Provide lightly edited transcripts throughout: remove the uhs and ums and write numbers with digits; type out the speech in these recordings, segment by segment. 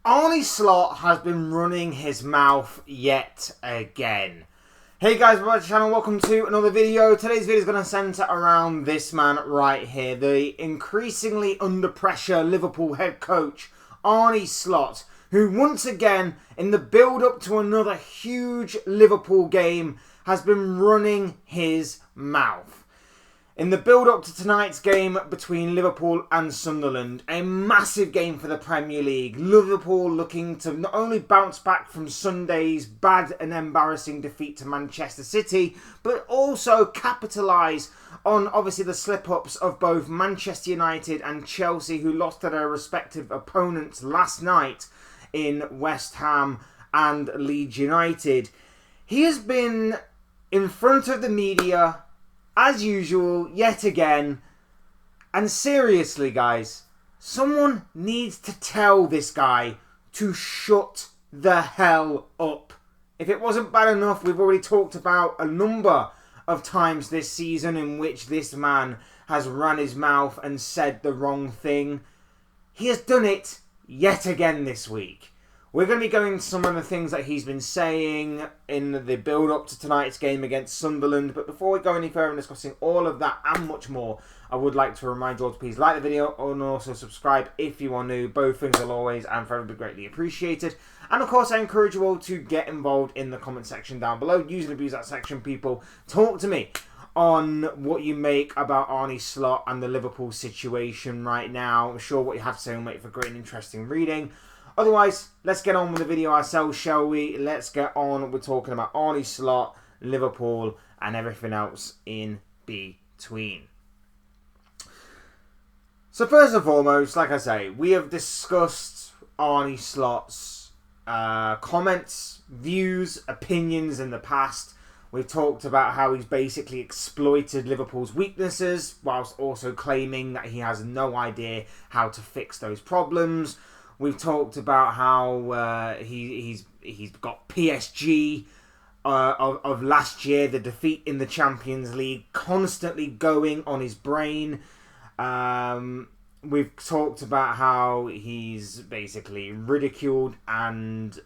Arne Slot has been running his mouth yet again. Hey guys, welcome to the channel, welcome to another video. Today's video is going to centre around this man right here, the increasingly under pressure Liverpool head coach, Arne Slot, who once again, in the build-up to another huge Liverpool game, has been running his mouth. In the build-up to tonight's game between Liverpool and Sunderland, a massive game for the Premier League. Liverpool looking to not only bounce back from Sunday's bad and embarrassing defeat to Manchester City, but also capitalise on obviously the slip-ups of both Manchester United and Chelsea, who lost to their respective opponents last night in West Ham and Leeds United. He has been in front of the media as usual, yet again. And seriously, guys, someone needs to tell this guy to shut the hell up. If it wasn't bad enough, we've already talked about a number of times this season in which this man has run his mouth and said the wrong thing. He has done it yet again this week. We're going to be going into some of the things that he's been saying in the build-up to tonight's game against Sunderland. But before we go any further in discussing all of that and much more, I would like to remind you all to please like the video and also subscribe if you are new. Both things will always and forever be greatly appreciated. And of course, I encourage you all to get involved in the comment section down below. Use and abuse that section, people. Talk to me on what you make about Arne Slot and the Liverpool situation right now. I'm sure what you have to say will make for great and interesting reading. Otherwise, let's get on with the video ourselves, shall we? Let's get on with talking about Arne Slot, Liverpool, and everything else in between. So first and foremost, like I say, we have discussed Arne Slot's comments, views, opinions in the past. We've talked about how he's basically exploited Liverpool's weaknesses, whilst also claiming that he has no idea how to fix those problems. We've talked about how he's got PSG of last year, the defeat in the Champions League, constantly going on his brain. We've talked about how he's basically ridiculed and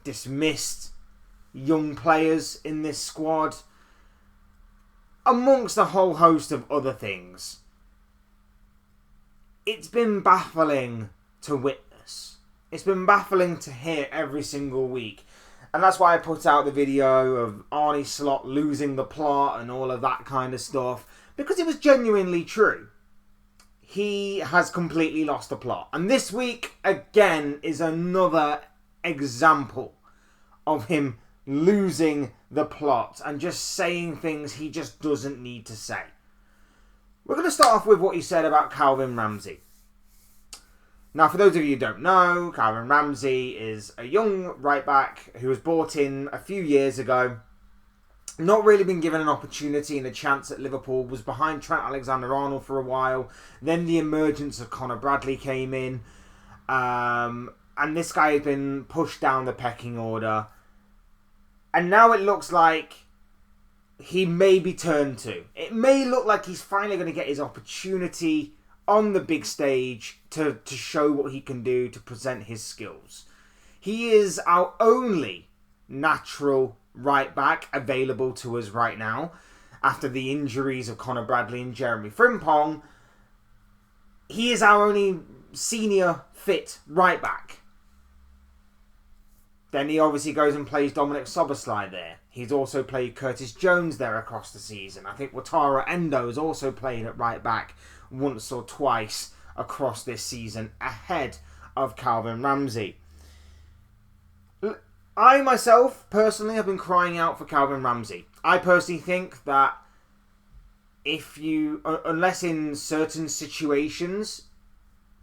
dismissed young players in this squad, amongst a whole host of other things. It's been baffling to witness. It's been baffling to hear every single week. And that's why I put out the video of Arne Slot losing the plot and all of that kind of stuff. Because it was genuinely true. He has completely lost the plot. And this week, again, is another example of him losing the plot and just saying things he just doesn't need to say. We're going to start off with what he said about Calvin Ramsay. Now, for those of you who don't know, Calvin Ramsay is a young right-back who was brought in a few years ago. Not really been given an opportunity and a chance at Liverpool. Was behind Trent Alexander-Arnold for a while. Then the emergence of Conor Bradley came in. And this guy has been pushed down the pecking order. And now it looks like he may be turned to. It may look like he's finally going to get his opportunity on the big stage to show what he can do, to present his skills. He is our only natural right back available to us right now. After the injuries of Conor Bradley and Jeremy Frimpong, he is our only senior fit right back. Then he obviously goes and plays Dominic Szoboszlai there. He's also played Curtis Jones there across the season. I think Wataru Endo has also played at right back once or twice across this season ahead of Calvin Ramsay. I myself, personally, have been crying out for Calvin Ramsay. I personally think that if you, unless in certain situations,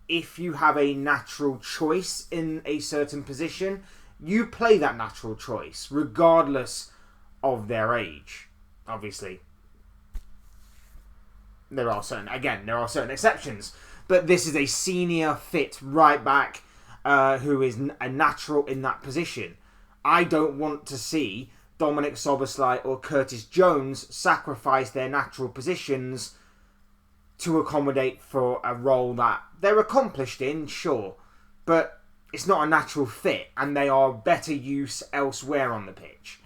if you have a natural choice in a certain position, you play that natural choice, regardless of their age. Obviously, there are certain exceptions, but this is a senior fit right back who is a natural in that position. I don't want to see Dominic Szoboszlai or Curtis Jones sacrifice their natural positions to accommodate for a role that they're accomplished in, sure, but it's not a natural fit, and they are better use elsewhere on the pitch.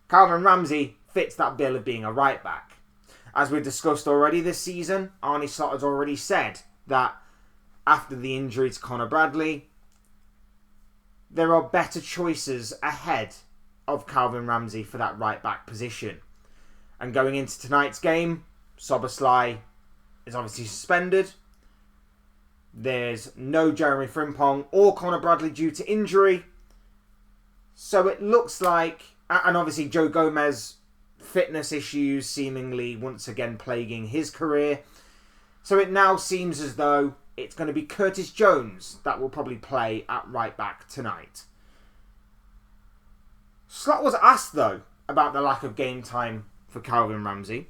Calvin Ramsay fits that bill of being a right back. As we discussed already this season, Arne Slot has already said that after the injury to Conor Bradley, there are better choices ahead of Calvin Ramsay for that right back position. And going into tonight's game, Szoboszlai is obviously suspended. There's no Jeremy Frimpong or Conor Bradley due to injury. So it looks like, and obviously Joe Gomez, fitness issues seemingly once again plaguing his career. So it now seems as though it's going to be Curtis Jones that will probably play at right back tonight. Slot was asked though about the lack of game time for Calvin Ramsay.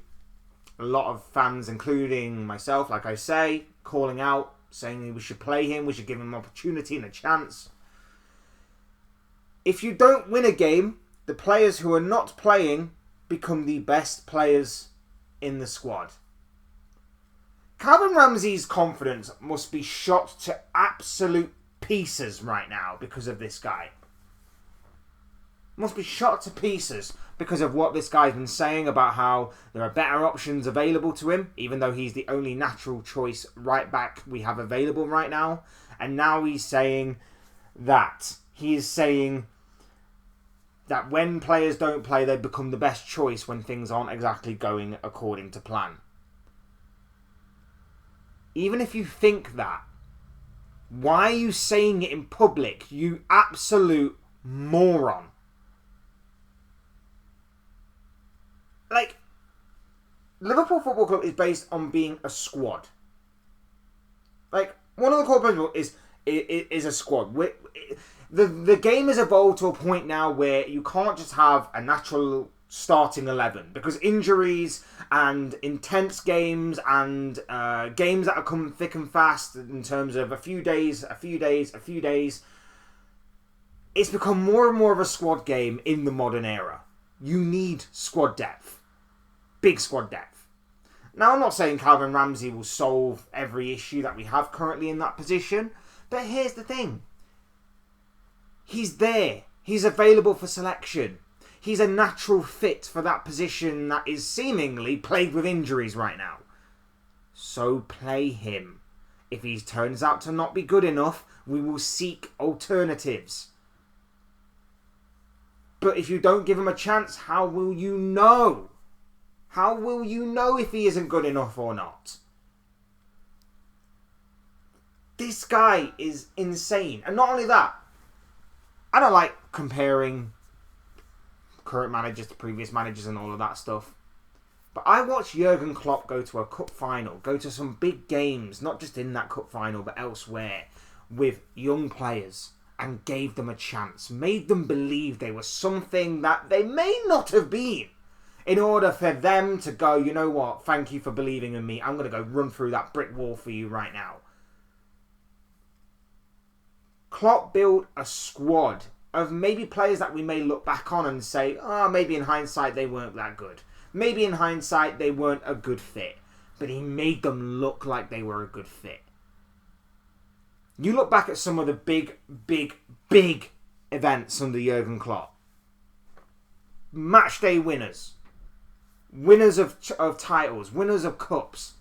A lot of fans, including myself, like I say, calling out, saying we should play him, we should give him an opportunity and a chance. If you don't win a game, the players who are not playing become the best players in the squad. Calvin Ramsay's confidence must be shot to absolute pieces right now because of this guy. Must be shot to pieces because of what this guy's been saying about how there are better options available to him, even though he's the only natural choice right back we have available right now. And now he's saying that. He is saying that when players don't play, they become the best choice when things aren't exactly going according to plan. Even if you think that, why are you saying it in public, you absolute moron? Like, Liverpool Football Club is based on being a squad. Like, one of the core principles is a squad. The game has evolved to a point now where you can't just have a natural starting 11, because injuries and intense games and games that are coming thick and fast in terms of a few days, it's become more and more of a squad game in the modern era. You need squad depth. Big squad depth. Now, I'm not saying Calvin Ramsay will solve every issue that we have currently in that position, but here's the thing. He's there. He's available for selection. He's a natural fit for that position that is seemingly plagued with injuries right now. So play him. If he turns out to not be good enough, we will seek alternatives. But if you don't give him a chance, how will you know? How will you know if he isn't good enough or not? This guy is insane. And not only that, I don't like comparing current managers to previous managers and all of that stuff. But I watched Jurgen Klopp go to a cup final, go to some big games, not just in that cup final, but elsewhere, with young players, and gave them a chance, made them believe they were something that they may not have been, in order for them to go, you know what, thank you for believing in me, I'm going to go run through that brick wall for you right now. Klopp built a squad of maybe players that we may look back on and say, maybe in hindsight they weren't that good. Maybe in hindsight they weren't a good fit. But he made them look like they were a good fit. You look back at some of the big events under Jurgen Klopp. Matchday winners. Winners of titles. Winners of cups.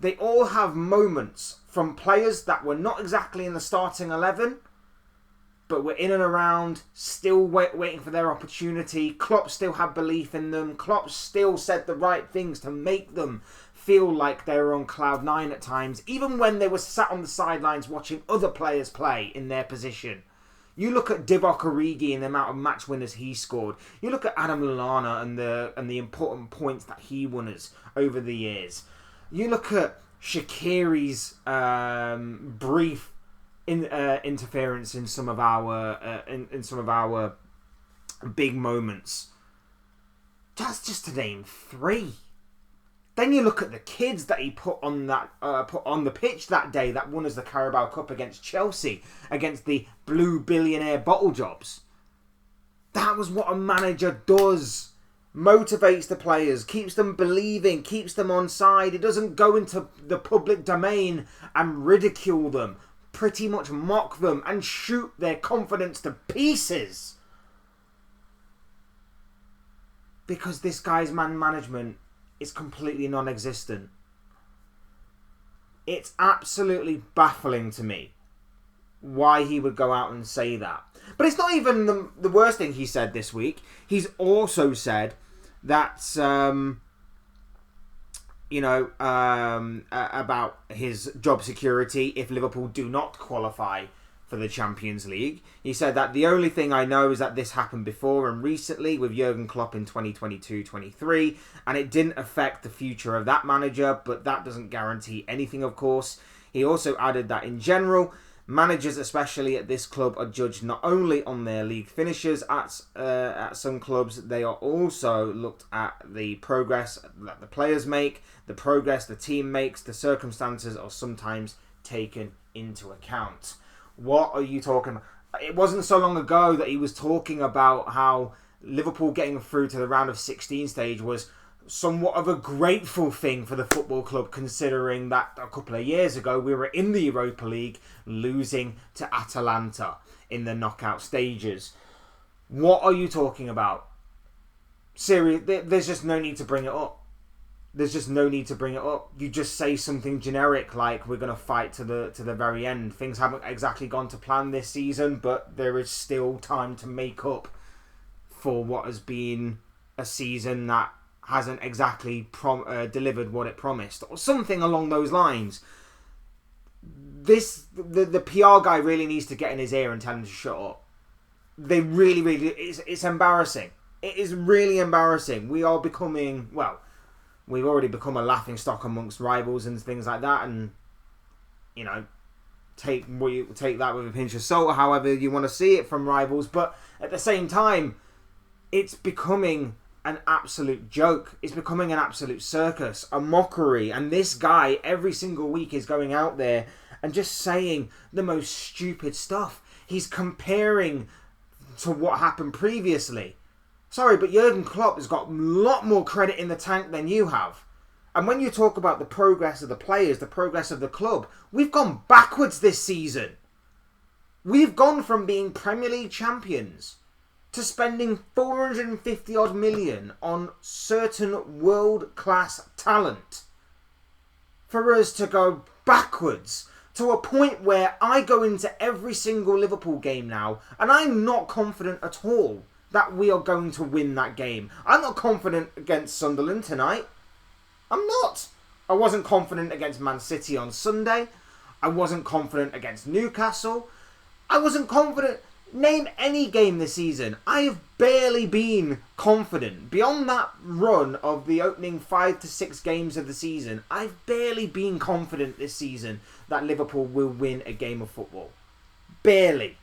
They all have moments from players that were not exactly in the starting 11, but were in and around, still waiting for their opportunity. Klopp still had belief in them. Klopp still said the right things to make them feel like they were on cloud 9 at times, even when they were sat on the sidelines watching other players play in their position. You look at Divock Origi and the amount of match winners he scored. You look at Adam Lallana and the important points that he won us over the years. You look at Shaqiri's brief interference in some of our big moments. That's just to name 3. Then you look at the kids that he put on the pitch that day that won us the Carabao Cup against Chelsea, against the blue billionaire bottle jobs. That was what a manager does. Motivates the players, keeps them believing, keeps them on side. It doesn't go into the public domain and ridicule them. pretty much mock them and shoot their confidence to pieces. Because this guy's man management is completely non-existent. It's absolutely baffling to me why he would go out and say that. But it's not even the worst thing he said this week. He's also said that, about his job security if Liverpool do not qualify for the Champions League. He said that the only thing I know is that this happened before and recently with Jurgen Klopp in 2022-23, and it didn't affect the future of that manager, but that doesn't guarantee anything, of course. He also added that in general, managers, especially at this club, are judged not only on their league finishes at some clubs, they are also looked at the progress that the players make, the progress the team makes, the circumstances are sometimes taken into account. What are you talking about? It wasn't so long ago that he was talking about how Liverpool getting through to the round of 16 stage was somewhat of a grateful thing for the football club, considering that a couple of years ago we were in the Europa League losing to Atalanta in the knockout stages. What are you talking about? Seriously, there's just no need to bring it up. There's just no need to bring it up. You just say something generic like we're going to fight to the very end. Things haven't exactly gone to plan this season, but there is still time to make up for what has been a season that hasn't exactly delivered what it promised, or something along those lines. The PR guy really needs to get in his ear and tell him to shut up. They really, it's embarrassing. It is really embarrassing. We are becoming, well, we've already become a laughing stock amongst rivals and things like that, and take that with a pinch of salt, however you want to see it from rivals. But at the same time, it's becoming an absolute joke. It's becoming an absolute circus, a mockery. And this guy every single week is going out there and just saying the most stupid stuff. He's comparing to what happened previously. Sorry, but Jurgen Klopp has got a lot more credit in the tank than you have. And when you talk about the progress of the players, the progress of the club, we've gone backwards this season. We've gone from being Premier League champions to spending 450 odd million on certain world-class talent for us to go backwards to a point where I go into every single Liverpool game now and I'm not confident at all that we are going to win that game. I'm not confident against Sunderland tonight. I'm not. I wasn't confident against Man City on Sunday. I wasn't confident against Newcastle. I wasn't confident. Name any game this season. I have barely been confident. Beyond that run of the opening 5 to 6 games of the season, I've barely been confident this season that Liverpool will win a game of football. Barely.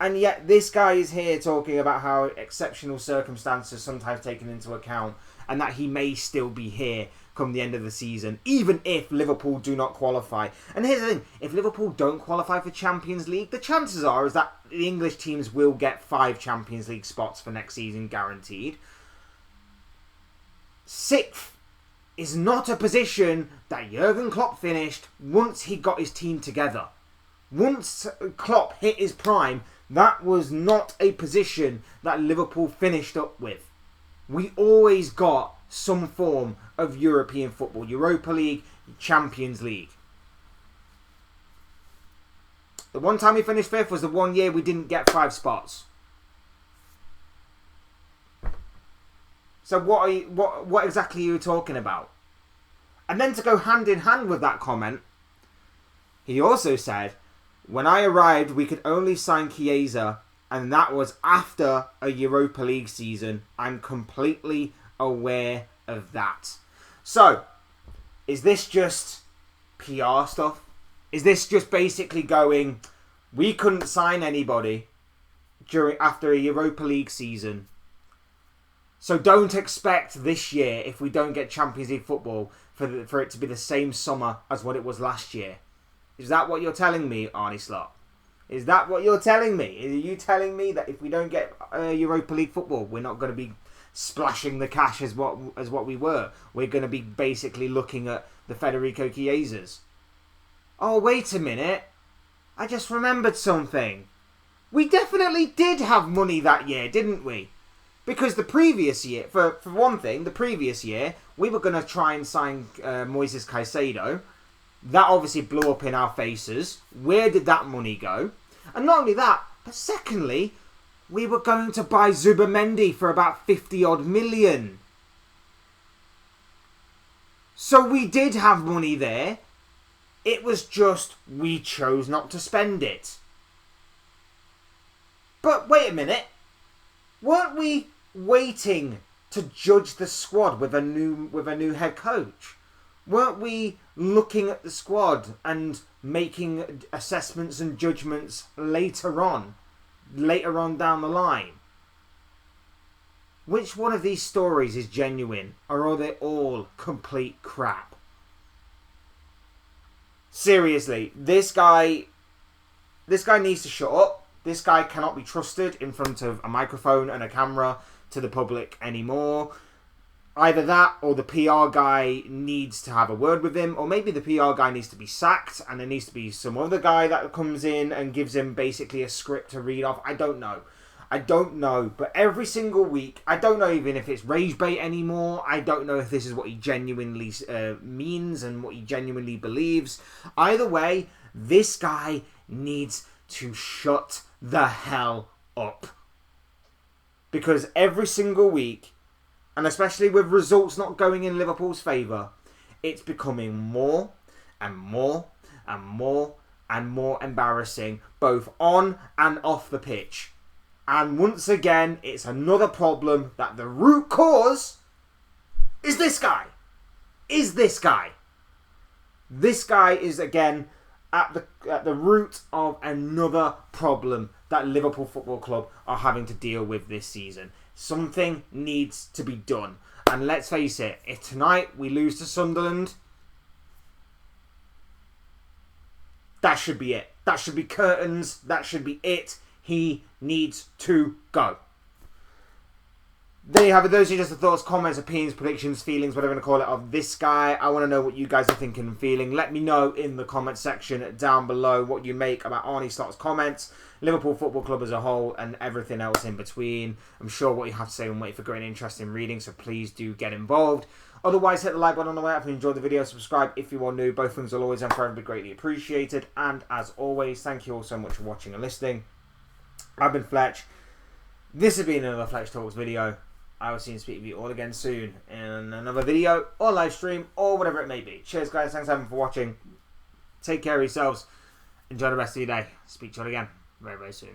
And yet this guy is here talking about how exceptional circumstances sometimes taken into account and that he may still be here come the end of the season, even if Liverpool do not qualify. And here's the thing, if Liverpool don't qualify for Champions League, the chances are is that the English teams will get 5 Champions League spots for next season guaranteed. 6th is not a position that Jurgen Klopp finished once he got his team together. Once Klopp hit his prime, that was not a position that Liverpool finished up with. We always got some form of European football. Europa League, Champions League. The one time we finished 5th was the one year we didn't get 5 spots. So what exactly are you talking about? And then to go hand in hand with that comment, he also said, when I arrived, we could only sign Chiesa, and that was after a Europa League season. I'm completely aware of that. So, is this just PR stuff? Is this just basically going, we couldn't sign anybody after a Europa League season, so don't expect this year, if we don't get Champions League football, for it to be the same summer as what it was last year? Is that what you're telling me, Arne Slot? Is that what you're telling me? Are you telling me that if we don't get Europa League football, we're not going to be splashing the cash as what we were? We're going to be basically looking at the Federico Chiesas. Oh, wait a minute. I just remembered something. We definitely did have money that year, didn't we? Because the previous year, for one thing, the previous year, we were going to try and sign Moises Caicedo. That obviously blew up in our faces. Where did that money go? And not only that, but secondly, we were going to buy Zubamendi for about 50 odd million. So we did have money there. It was just we chose not to spend it. But wait a minute. Weren't we waiting to judge the squad with a new head coach? Weren't we looking at the squad and making assessments and judgments later on down the line? Which one of these stories is genuine, or are they all complete crap? Seriously, this guy needs to shut up. This guy cannot be trusted in front of a microphone and a camera to the public anymore. Either that or the PR guy needs to have a word with him, or maybe the PR guy needs to be sacked and there needs to be some other guy that comes in and gives him basically a script to read off. I don't know, but every single week, I don't know even if it's rage bait anymore. I don't know if this is what he genuinely means and what he genuinely believes. Either way, this guy needs to shut the hell up. Because every single week, and especially with results not going in Liverpool's favour, it's becoming more and more and more and more embarrassing, both on and off the pitch. And once again, it's another problem that the root cause is this guy. This guy is, again, at the root of another problem that Liverpool Football Club are having to deal with this season. Something needs to be done. And let's face it, if tonight we lose to Sunderland, that should be it. That should be curtains. That should be it. He needs to go. There you have it. Those are just the thoughts, comments, opinions, predictions, feelings, whatever you want to call it, of this guy. I want to know what you guys are thinking and feeling. Let me know in the comment section down below what you make about Arne Slot's comments, Liverpool Football Club as a whole, and everything else in between. I'm sure what you have to say and wait for great interest in reading, so please do get involved. Otherwise, hit the like button on the way up if you enjoyed the video. Subscribe if you are new. Both things will always and forever be greatly appreciated. And as always, thank you all so much for watching and listening. I've been Fletch. This has been another Fletch Talks video. I will see and speak with you all again soon in another video or live stream or whatever it may be. Cheers, guys. Thanks everyone for watching. Take care of yourselves. Enjoy the rest of your day. Speak to you all again very, very soon.